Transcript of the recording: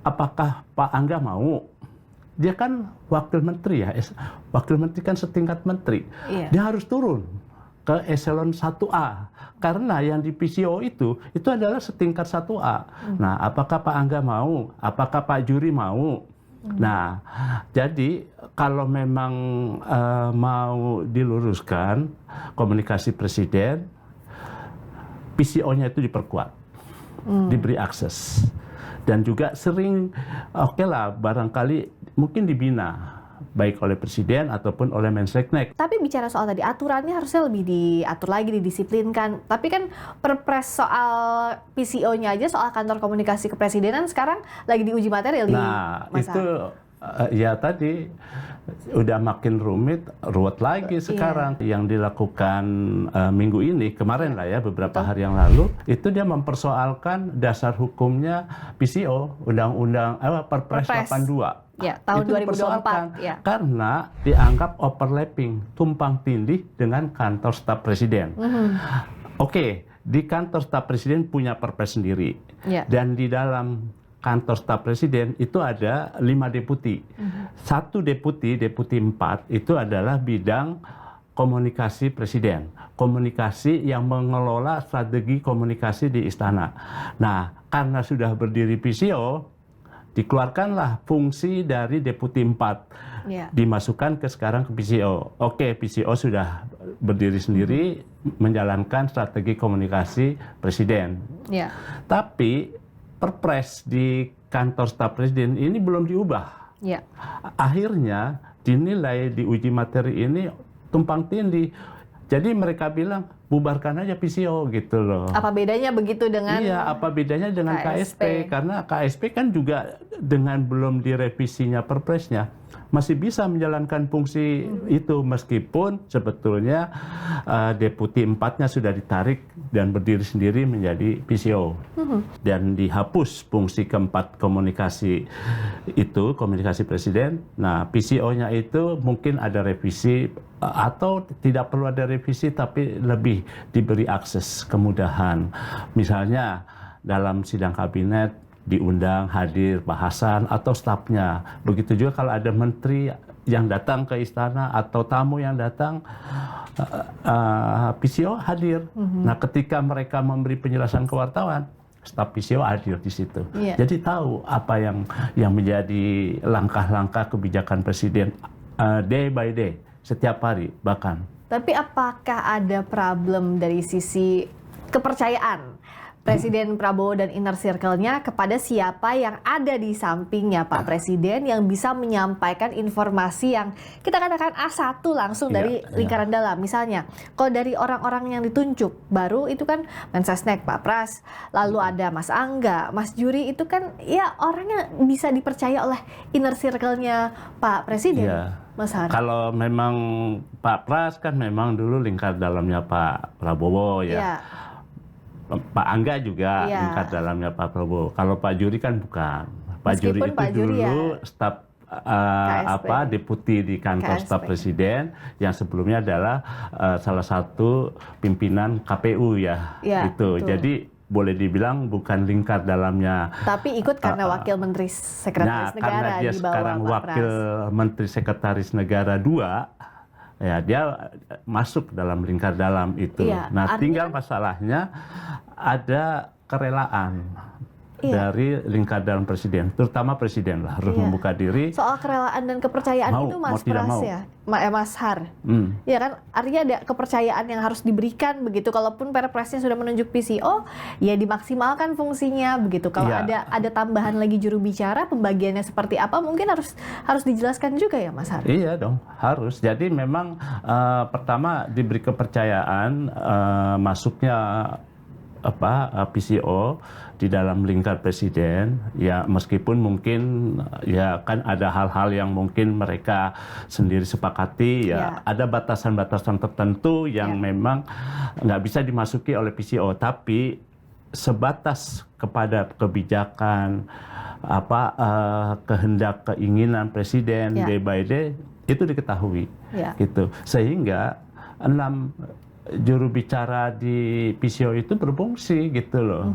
apakah Pak Angga mau? Dia kan wakil menteri ya, wakil menteri kan setingkat menteri. Iya. Dia harus turun ke eselon 1A. Karena yang di PCO itu adalah setingkat 1A. Nah, apakah Pak Angga mau? Apakah Pak Juri mau? Nah, jadi kalau memang mau diluruskan komunikasi presiden, PCO-nya itu diperkuat, diberi akses. Dan juga sering, oke lah, barangkali mungkin dibina, baik oleh presiden ataupun oleh Menseknek. Tapi bicara soal tadi, aturannya harusnya lebih diatur lagi, didisiplinkan. Tapi kan perpres soal PCO-nya aja, soal kantor komunikasi kepresidenan sekarang lagi diuji materi. Nah, itu ya tadi udah makin ruwet lagi sekarang. Yang dilakukan minggu ini, kemarin lah ya, beberapa hari yang lalu, itu dia mempersoalkan dasar hukumnya PCO, Undang-Undang Perpres 82. Ya, tahun itu 2024. Ya. Karena dianggap overlapping, tumpang tindih dengan kantor staf presiden. Oke, di kantor staf presiden punya perpres sendiri. Dan di dalam kantor staf presiden itu ada 5 deputi. Satu deputi 4, itu adalah bidang komunikasi presiden. Komunikasi yang mengelola strategi komunikasi di istana. Nah, karena sudah berdiri PCO, dikeluarkanlah fungsi dari deputi 4. Dimasukkan sekarang ke PCO. Oke, PCO sudah berdiri sendiri menjalankan strategi komunikasi presiden. Tapi perpres di kantor staf presiden ini belum diubah. Akhirnya dinilai di uji materi ini tumpang tindih. Jadi mereka bilang bubarkan aja PCO gitu loh. Apa bedanya begitu dengan? Iya, apa bedanya dengan KSP? Karena KSP kan juga dengan belum direvisinya perpresnya masih bisa menjalankan fungsi itu, meskipun sebetulnya deputi 4-nya sudah ditarik dan berdiri sendiri menjadi PCO. Dan dihapus fungsi keempat komunikasi itu, komunikasi presiden. Nah, PCO-nya itu mungkin ada revisi atau tidak perlu ada revisi, tapi lebih diberi akses kemudahan. Misalnya dalam sidang kabinet diundang hadir bahasan atau stafnya. Begitu juga kalau ada menteri yang datang ke istana atau tamu yang datang, PCO hadir. Nah, ketika mereka memberi penjelasan ke wartawan, staf PCO hadir di situ. Jadi tahu apa yang menjadi langkah-langkah kebijakan presiden day by day, setiap hari bahkan. Tapi apakah ada problem dari sisi kepercayaan Presiden Prabowo dan inner circle-nya kepada siapa yang ada di sampingnya Pak Presiden yang bisa menyampaikan informasi yang kita katakan A1 langsung dari lingkaran dalam. Misalnya, kalau dari orang-orang yang ditunjuk, baru itu kan Mensesnek, Pak Pras, lalu ada Mas Angga, Mas Juri, itu kan ya orangnya bisa dipercaya oleh inner circle-nya Pak Presiden. Mas Har. Kalau memang Pak Pras kan memang dulu lingkar dalamnya Pak Prabowo ya. Pak Angga juga lingkar dalamnya Pak Prabowo. Kalau Pak Juri kan bukan. Pak Juri itu dulu staf deputi di kantor staf presiden, yang sebelumnya adalah salah satu pimpinan KPU ya. Itu. Jadi boleh dibilang bukan lingkar dalamnya. Tapi ikut karena wakil menteri sekretaris negara karena dia di bawah sekarang Pak wakil menteri sekretaris negara 2, ya dia masuk dalam lingkar dalam itu. Nah, tinggal masalahnya ada kerelaan dari lingkar dalam presiden, terutama presiden lah harus membuka diri. Soal kerelaan dan kepercayaan itu Mas Pras ya, Mas Har. Ya kan, artinya ada kepercayaan yang harus diberikan begitu. Kalaupun Perpresnya sudah menunjuk PCO, ya dimaksimalkan fungsinya begitu. Kalau ada tambahan lagi juru bicara, pembagiannya seperti apa, mungkin harus dijelaskan juga ya Mas Har. Iya dong, harus. Jadi memang pertama diberi kepercayaan masuknya PCO di dalam lingkar presiden, ya meskipun mungkin ya kan ada hal-hal yang mungkin mereka sendiri sepakati, ya ada batasan-batasan tertentu yang memang nggak bisa dimasuki oleh PCO, tapi sebatas kepada kebijakan kehendak keinginan presiden day by day itu diketahui, gitu, sehingga 6 juru bicara di PCO itu berfungsi gitu loh.